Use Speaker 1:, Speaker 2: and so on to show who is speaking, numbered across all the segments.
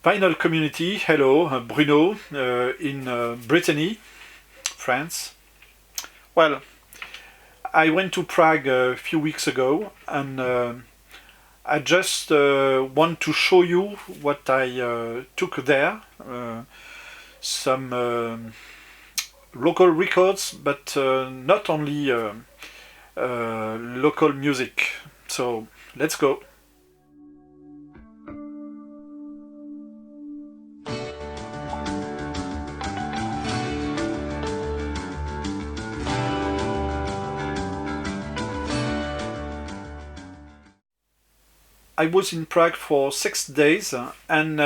Speaker 1: vinyl community. Hello, Bruno, in Brittany, France. Well, I went to Prague a few weeks ago, and I just want to show you what I took there. Some local records, but not only local music. So let's go. I was in Prague for 6 days, and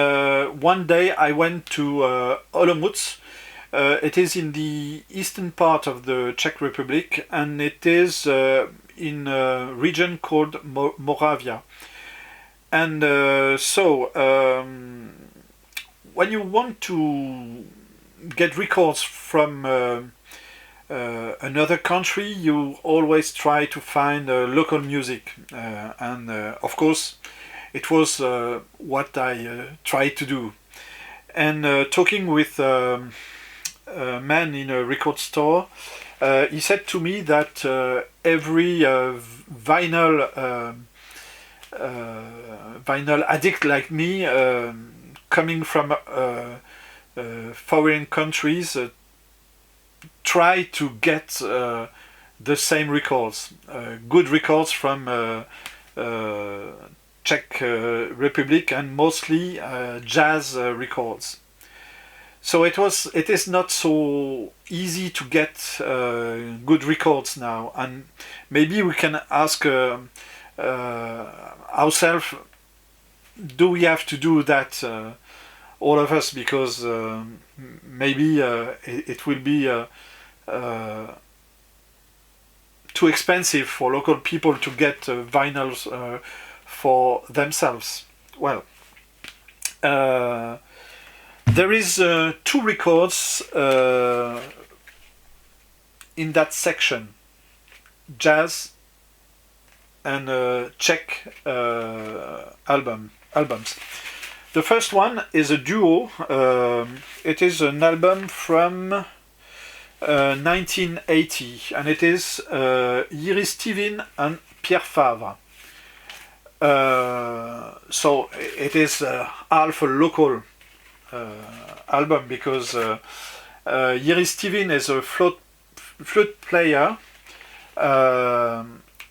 Speaker 1: one day I went to Olomouc. It is in the eastern part of the Czech Republic, and it is in a region called Moravia. And when you want to get records from another country, you always try to find local music, and of course it was what I tried to do. And talking with a man in a record store, he said to me that every vinyl addict like me, coming from foreign countries, try to get the same records, good records from Czech Republic, and mostly jazz records. So it is not so easy to get good records now, and maybe we can ask ourselves, do we have to do that, all of us, because maybe it will be too expensive for local people to get vinyls for themselves. Well, there is 2 records in that section: jazz and Czech albums. The first one is a duo. It is an album from 1980, and it is Jiří Stivin and Pierre Favre. So it is half a local album, because Jiří Stivin is a flute player,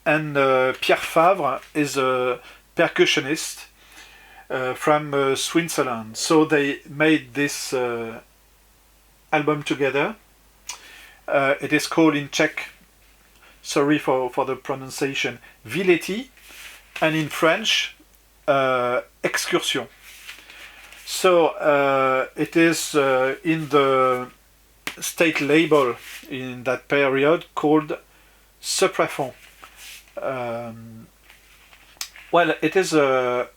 Speaker 1: and Pierre Favre is a percussionist from Switzerland. So they made this album together. It is called in Czech, sorry for the pronunciation, Výlety, and in French, Excursion. So it is in the state label in that period called Suprafon. Well, it is a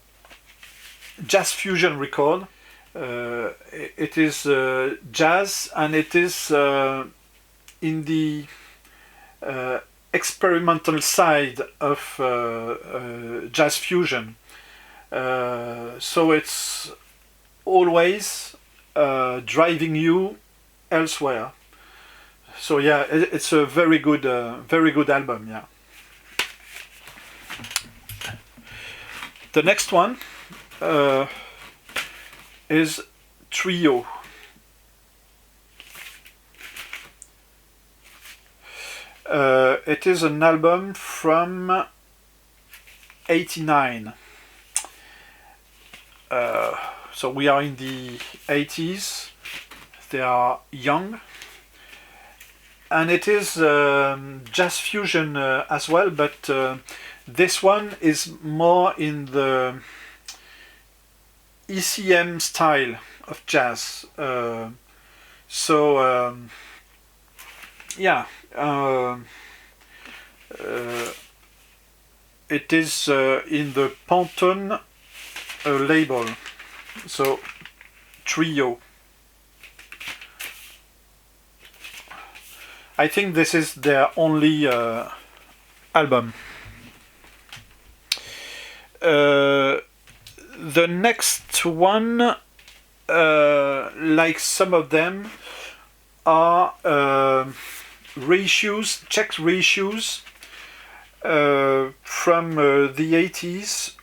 Speaker 1: jazz fusion record. It is jazz, and it is in the experimental side of jazz fusion. So it's always driving you elsewhere. So yeah, it's a very good album. Yeah. The next one is Trio. It is an album from 89. So we are in the 80s. They are young, and it is jazz fusion as well, but this one is more in the ECM style of jazz. It is in the Pantone label. So Trio. I think this is their only album. The next one like some of them, are reissues, Czech reissues from the 80s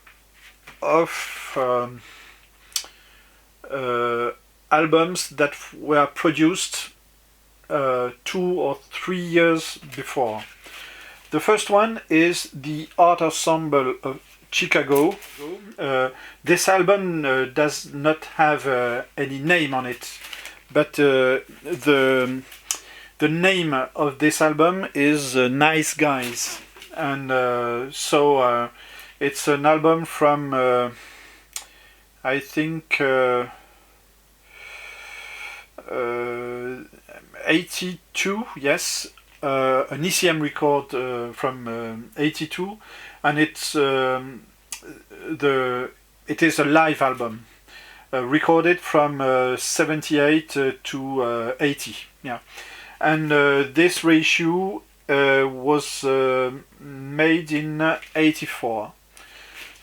Speaker 1: of albums that were produced 2 or 3 years before. The first one is the Art Ensemble of Chicago. This album does not have any name on it, but the name of this album is Nice Guys, and so it's an album from I think 82, yes, an ECM record from 82, and it is a live album recorded from 78 to 80, yeah, and this reissue was made in 84.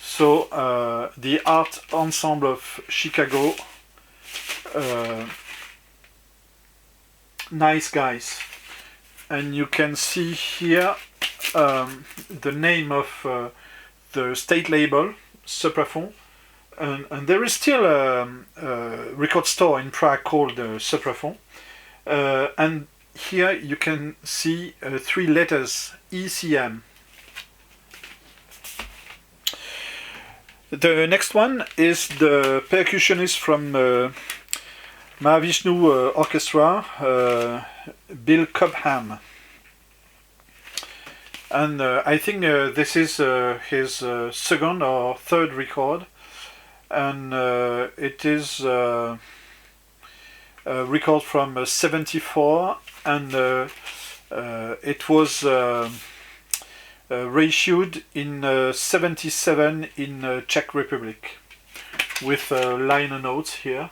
Speaker 1: So the Art Ensemble of Chicago, Nice Guys, and you can see here the name of the state label, Supraphon, and there is still a record store in Prague called Supraphon, and here you can see 3 letters, ECM. The next one is the percussionist from Mahavishnu Orchestra, Bill Cobham. And I think this is his second or third record, and it is a record from 74, and it was reissued in 77 in Czech Republic, with liner notes here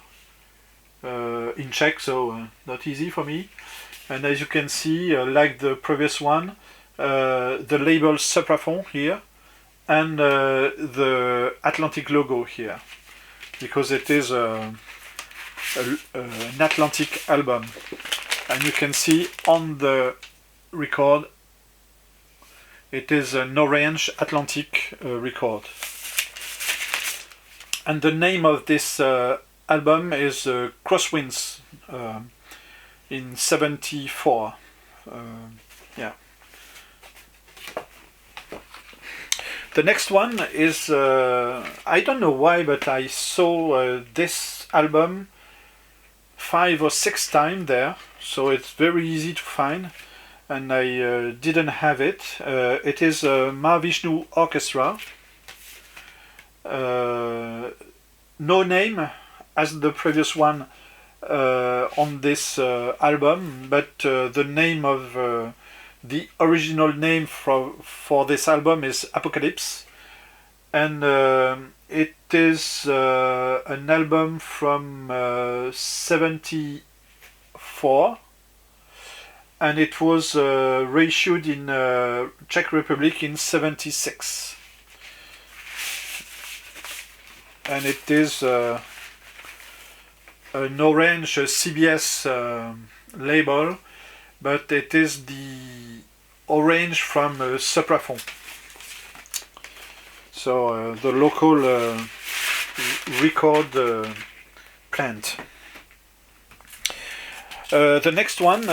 Speaker 1: in Czech, so not easy for me. And as you can see, like the previous one, the label Supraphon here, and the Atlantic logo here, because it is an Atlantic album, and you can see on the record it is an orange Atlantic record. And the name of this album is Crosswinds in 74. Yeah. The next one is, I don't know why, but I saw this album 5 or 6 times there, so it's very easy to find, and I didn't have it. It is Mahavishnu Orchestra. No name as the previous one on this album, but the name of the original name for this album is Apocalypse, and it is an album from 74, and it was reissued in Czech Republic in 76, and it is an orange CBS label, but it is the orange from Supraphon, so the local record plant. The next one,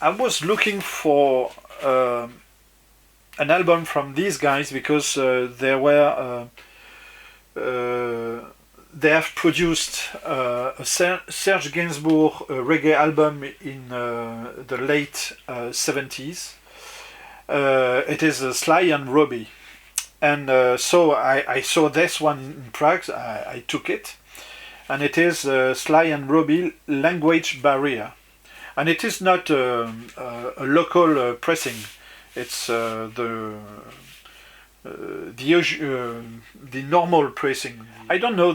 Speaker 1: I was looking for an album from these guys, because there were they have produced a Serge Gainsbourg reggae album in the late 70s. It is Sly and Robbie, and so I saw this one in Prague. I took it, and it is Sly and Robbie Language Barrier, and it is not a local pressing. It's the normal pressing. I don't know.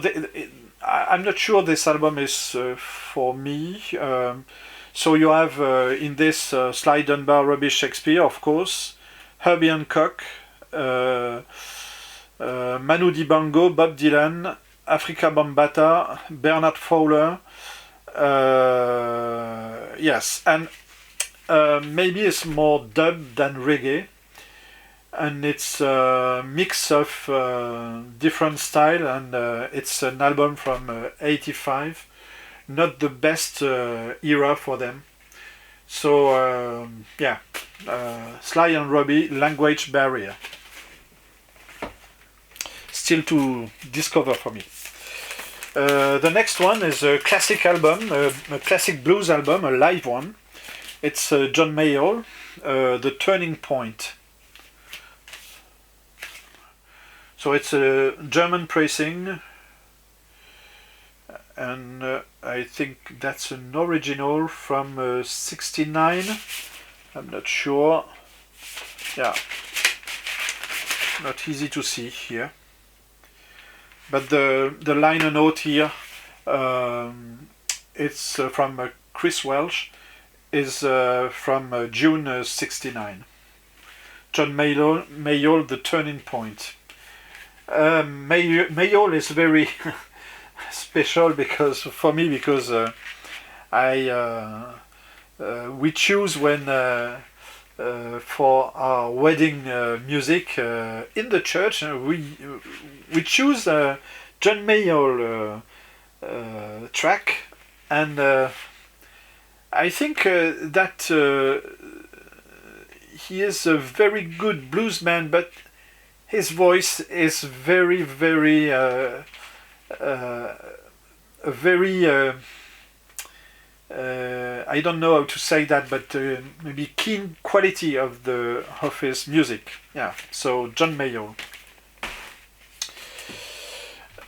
Speaker 1: I'm not sure this album is for me. So you have in this Sly Dunbar, Robbie Shakespeare, of course, Herbie Hancock, Manu Dibango, Bob Dylan, Africa Bambaataa, Bernard Fowler. Yes, and maybe it's more dub than reggae, and it's a mix of different style, and it's an album from '85. Not the best era for them. So yeah, Sly and Robbie, Language Barrier. Still to discover for me. The next one is a classic album, a classic blues album, a live one. It's John Mayall, The Turning Point. So it's a German pressing, and I think that's an original from '69. I'm not sure. Yeah, not easy to see here. But the liner note here, it's from Chris Welch, is from June '69. John Mayall, The Turning Point. Mayall is very special because for me because we choose when for our wedding music in the church we choose John Mayall track, and I think that he is a very good bluesman, but his voice is very I don't know how to say that, but maybe keen quality of his music. Yeah, so John Mayall.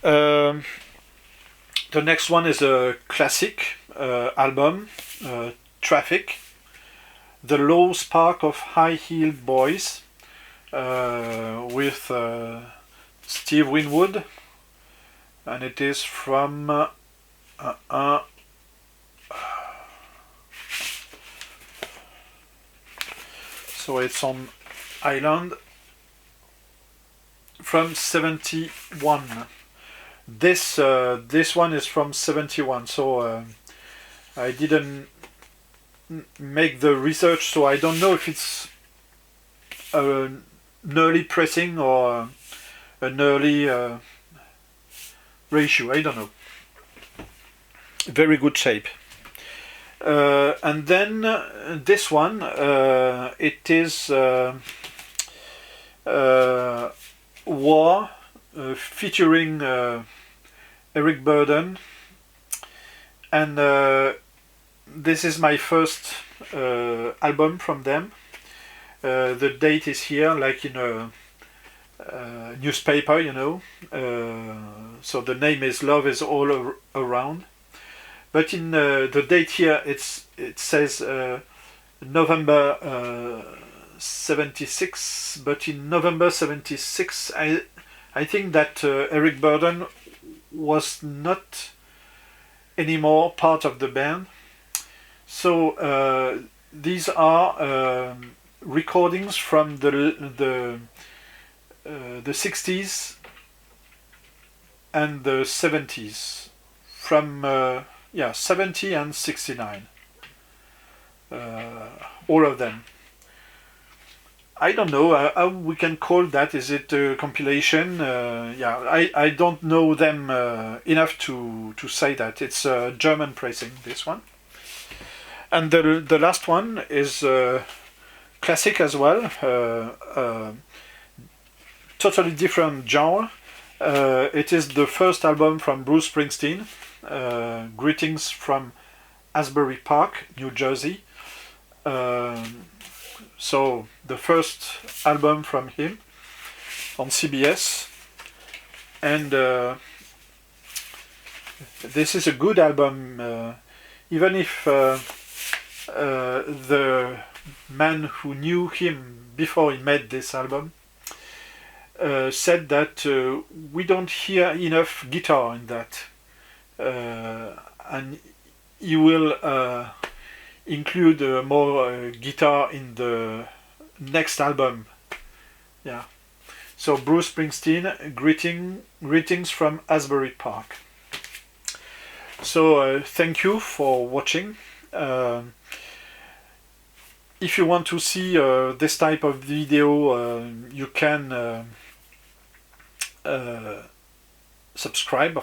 Speaker 1: The next one is a classic album, Traffic, The Low Spark of High-Heeled Boys, with Steve Winwood, and it is from so it's on Island from '71. This one is from '71, so I didn't make the research, so I don't know if it's an early pressing or an early ratio. I don't know. Very good shape. And then this one, it is War, featuring Eric Burdon, and this is my first album from them. The date is here, like in a newspaper, you know. So the name is Love Is All Around. But in the date here, it says November '76. But in November '76, I think that Eric Burdon was not anymore part of the band. So these are recordings from the '60s and the '70s, from 70 and '69, all of them. I don't know how we can call that. Is it a compilation? I don't know them enough to say that. It's German pressing, this one. And the last one is classic as well, totally different genre. It is the first album from Bruce Springsteen, Greetings from Asbury Park, New Jersey. So the first album from him on CBS, and this is a good album, even if the man who knew him before he made this album said that we don't hear enough guitar in that, and he will include more guitar in the next album. Yeah, So Bruce Springsteen, greetings from Asbury Park. So thank you for watching. If you want to see this type of video, you can subscribe, of